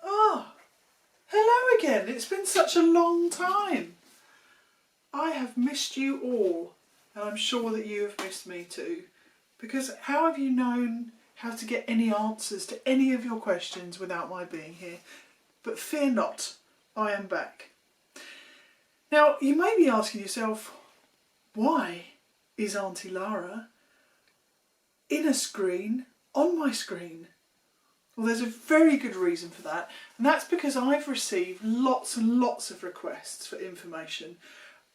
Ah, hello again. It's been such a long time. I have missed you all, and I'm sure that you have missed me too. Because how have you known how to get any answers to any of your questions without my being here? But fear not, I am back. Now, you may be asking yourself, why is Auntie Lara in a screen, on my screen? Well, there's a very good reason for that, and that's because I've received lots and lots of requests for information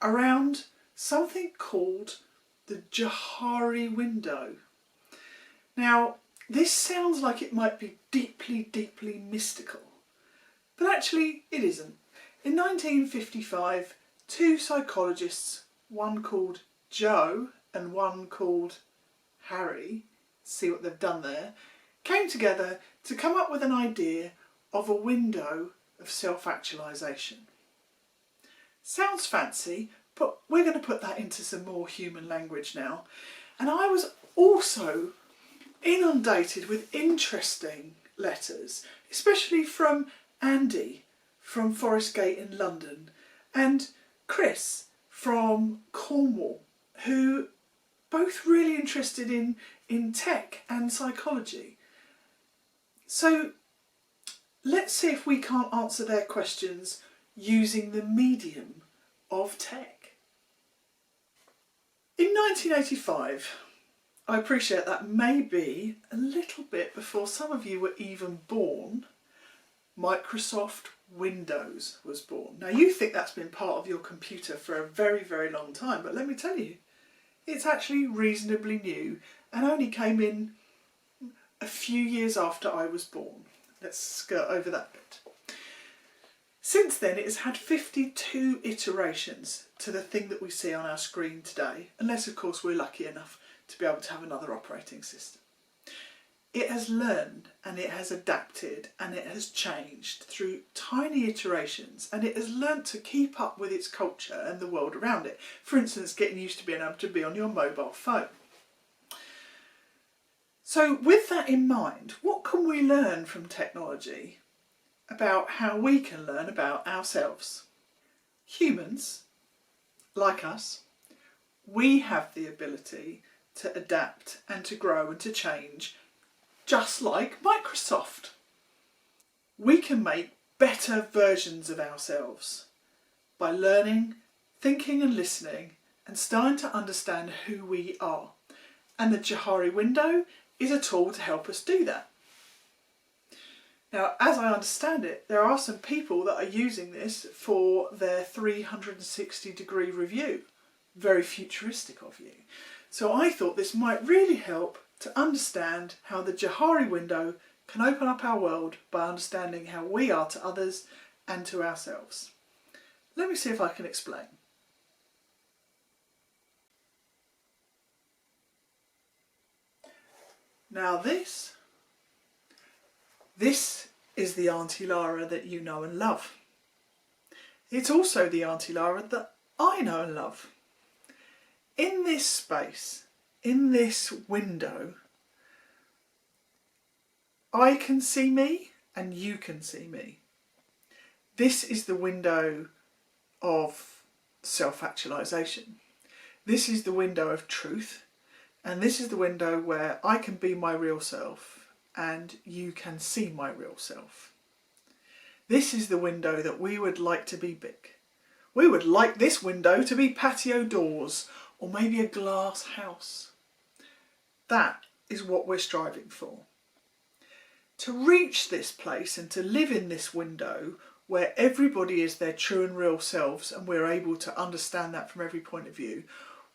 around something called the Johari Window. Now, this sounds like it might be deeply, deeply mystical, but actually it isn't. In 1955, two psychologists, one called Joe and one called Harry, see what they've done there, came together to come up with an idea of a window of self-actualisation. Sounds fancy, but we're going to put that into some more human language now. And I was also inundated with interesting letters, especially from Andy from Forest Gate in London and Chris from Cornwall, who both really interested in tech and psychology. So let's see if we can't answer their questions using the medium of tech. In 1985, I appreciate that may be a little bit before some of you were even born, Microsoft Windows was born. Now you think that's been part of your computer for a very, very long time, but let me tell you, it's actually reasonably new and only came in a few years after I was born. Let's skirt over that bit. Since then, it has had 52 iterations to the thing that we see on our screen today, unless of course we're lucky enough to be able to have another operating system. It has learned and it has adapted and it has changed through tiny iterations, and it has learnt to keep up with its culture and the world around it. For instance, getting used to being able to be on your mobile phone. So with that in mind, what can we learn from technology about how we can learn about ourselves? Humans, like us, we have the ability to adapt and to grow and to change, just like Microsoft. We can make better versions of ourselves by learning, thinking and listening and starting to understand who we are. And the Johari Window is a tool to help us do that. Now, as I understand it, there are some people that are using this for their 360-degree review. Very futuristic of you. So I thought this might really help to understand how the Johari Window can open up our world by understanding how we are to others and to ourselves. Let me see if I can explain. Now this is the Auntie Lara that you know and love. It's also the Auntie Lara that I know and love. In this space, in this window, I can see me and you can see me. This is the window of self-actualisation. This is the window of truth, and this is the window where I can be my real self and you can see my real self. This is the window that we would like to be big. We would like this window to be patio doors or maybe a glass house. That is what we're striving for. To reach this place and to live in this window where everybody is their true and real selves and we're able to understand that from every point of view,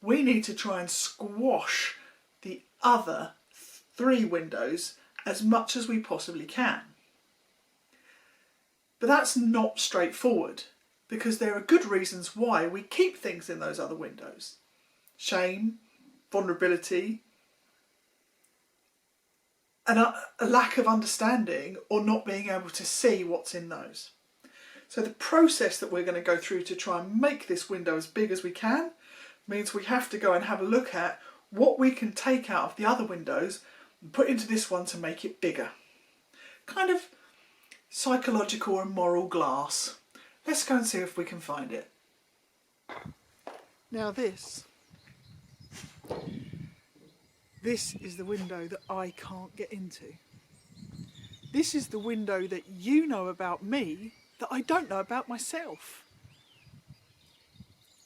we need to try and squash the other three windows as much as we possibly can. But that's not straightforward, because there are good reasons why we keep things in those other windows. Shame, vulnerability, and a lack of understanding or not being able to see what's in those. So the process that we're going to go through to try and make this window as big as we can means we have to go and have a look at what we can take out of the other windows and put into this one to make it bigger. Kind of psychological and moral glass. Let's go and see if we can find it. Now this is the window that I can't get into. This is the window that you know about me that I don't know about myself.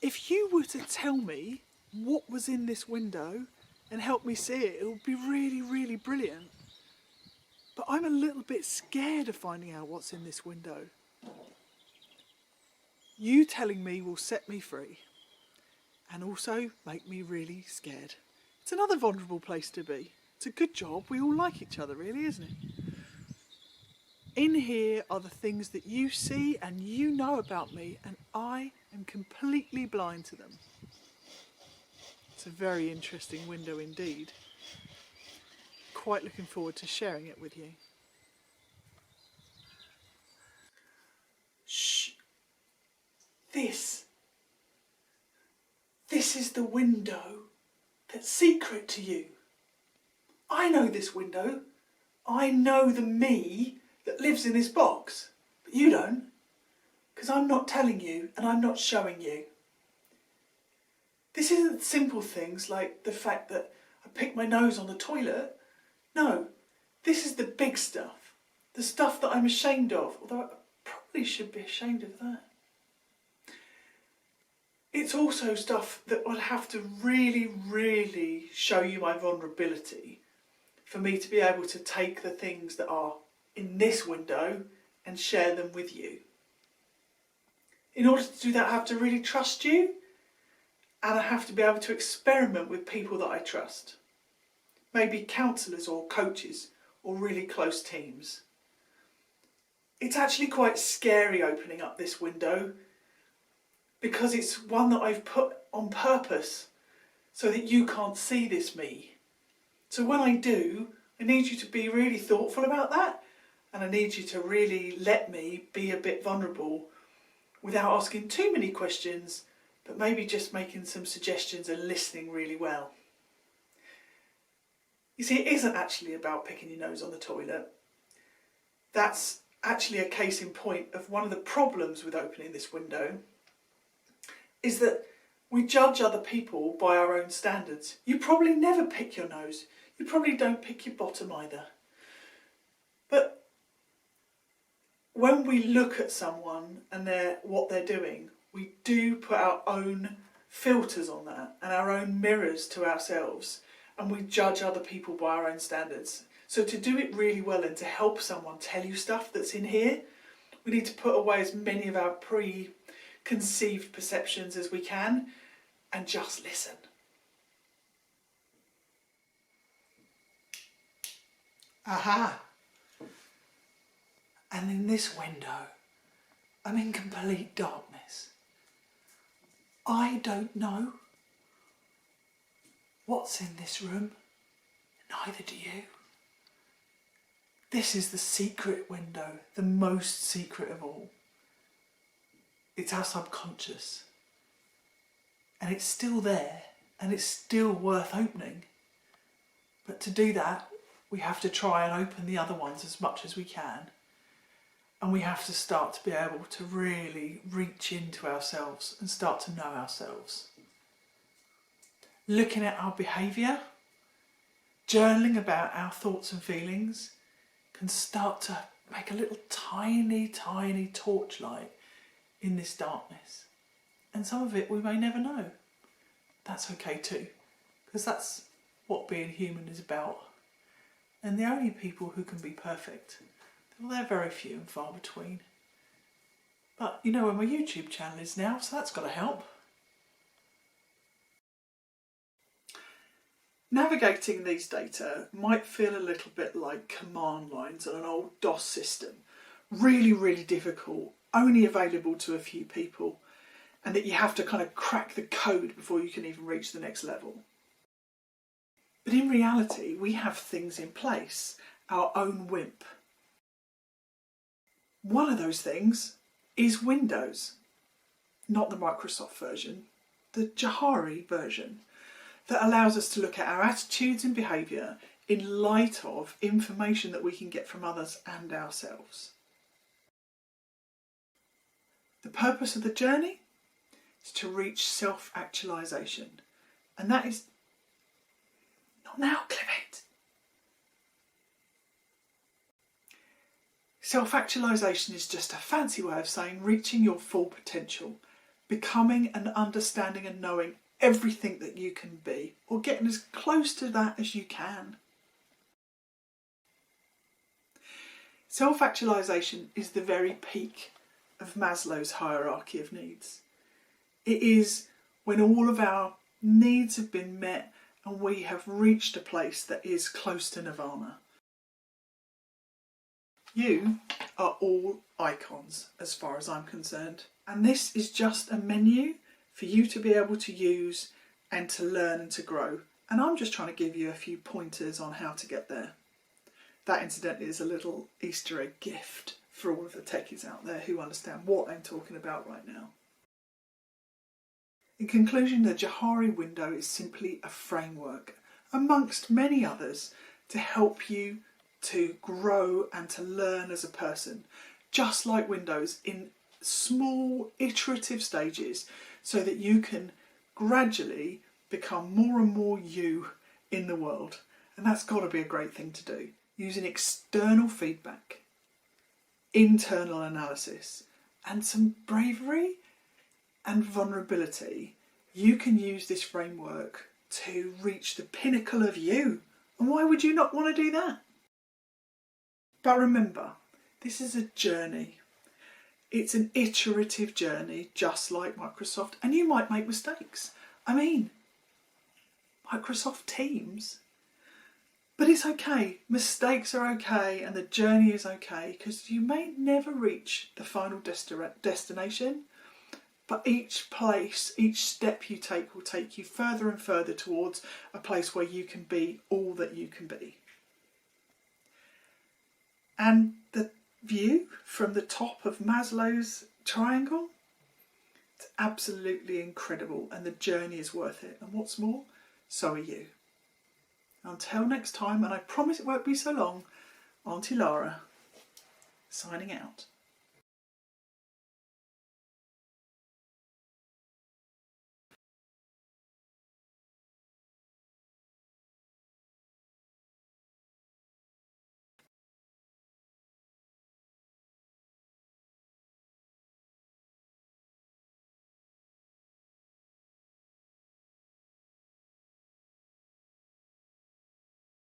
If you were to tell me what was in this window and help me see it, it would be really, really brilliant. But I'm a little bit scared of finding out what's in this window. You telling me will set me free and also make me really scared. It's another vulnerable place to be. It's a good job. We all like each other, really, isn't it? In here are the things that you see and you know about me, and I am completely blind to them. It's a very interesting window indeed. Quite looking forward to sharing it with you. Shh. This is the window that's secret to you. I know this window. I know the me that lives in this box, but you don't, because I'm not telling you and I'm not showing you. This isn't simple things like the fact that I picked my nose on the toilet. No, this is the big stuff, the stuff that I'm ashamed of, although I probably should be ashamed of that. It's also stuff that I'd have to really, really show you my vulnerability for me to be able to take the things that are in this window and share them with you. In order to do that, I have to really trust you, and I have to be able to experiment with people that I trust. Maybe counsellors or coaches or really close teams. It's actually quite scary opening up this window because it's one that I've put on purpose so that you can't see this me. So when I do, I need you to be really thoughtful about that, and I need you to really let me be a bit vulnerable without asking too many questions, but maybe just making some suggestions and listening really well. You see, it isn't actually about picking your nose on the toilet. That's actually a case in point of one of the problems with opening this window, is that we judge other people by our own standards. You probably never pick your nose. You probably don't pick your bottom either. But when we look at someone and what they're doing, we do put our own filters on that and our own mirrors to ourselves, and we judge other people by our own standards. So to do it really well and to help someone tell you stuff that's in here, we need to put away as many of our preconceived perceptions as we can and just listen. Aha! And in this window, I'm in complete darkness. I don't know what's in this room, neither do you. This is the secret window, the most secret of all. It's our subconscious. And it's still there, and it's still worth opening. But to do that, we have to try and open the other ones as much as we can. And we have to start to be able to really reach into ourselves and start to know ourselves. Looking at our behaviour, journaling about our thoughts and feelings can start to make a little tiny, tiny torchlight in this darkness. And some of it we may never know. That's okay too, because that's what being human is about. And the only people who can be perfect, well, they're very few and far between. But you know where my YouTube channel is now, so that's got to help. Navigating these data might feel a little bit like command lines on an old DOS system, really, really difficult, only available to a few people, and that you have to kind of crack the code before you can even reach the next level. But in reality, we have things in place, our own WIMP. One of those things is Windows, not the Microsoft version, the Johari version, that allows us to look at our attitudes and behaviour in light of information that we can get from others and ourselves. The purpose of the journey is to reach self-actualisation, and that is not now, Clement. Self-actualisation is just a fancy way of saying reaching your full potential, becoming and understanding and knowing everything that you can be, or getting as close to that as you can. Self-actualisation is the very peak of Maslow's hierarchy of needs. It is when all of our needs have been met and we have reached a place that is close to nirvana. You are all icons as far as I'm concerned, and this is just a menu for you to be able to use and to learn and to grow, and I'm just trying to give you a few pointers on how to get there. That incidentally is a little Easter egg gift for all of the techies out there who understand what I'm talking about right now. In conclusion, the Johari Window is simply a framework, amongst many others, to help you to grow and to learn as a person, just like Windows, in small iterative stages, so that you can gradually become more and more you in the world. And that's got to be a great thing to do. Using external feedback, internal analysis, and some bravery and vulnerability, you can use this framework to reach the pinnacle of you. And why would you not want to do that? But remember, this is a journey. It's an iterative journey, just like Microsoft, and you might make mistakes. I mean, Microsoft Teams. But it's okay. Mistakes are okay, and the journey is okay, because you may never reach the final destination, but each place, each step you take will take you further and further towards a place where you can be all that you can be. And the view from the top of Maslow's triangle, it's absolutely incredible, and the journey is worth it. And what's more, so are you. Until next time, and I promise it won't be so long, Auntie Lara, signing out.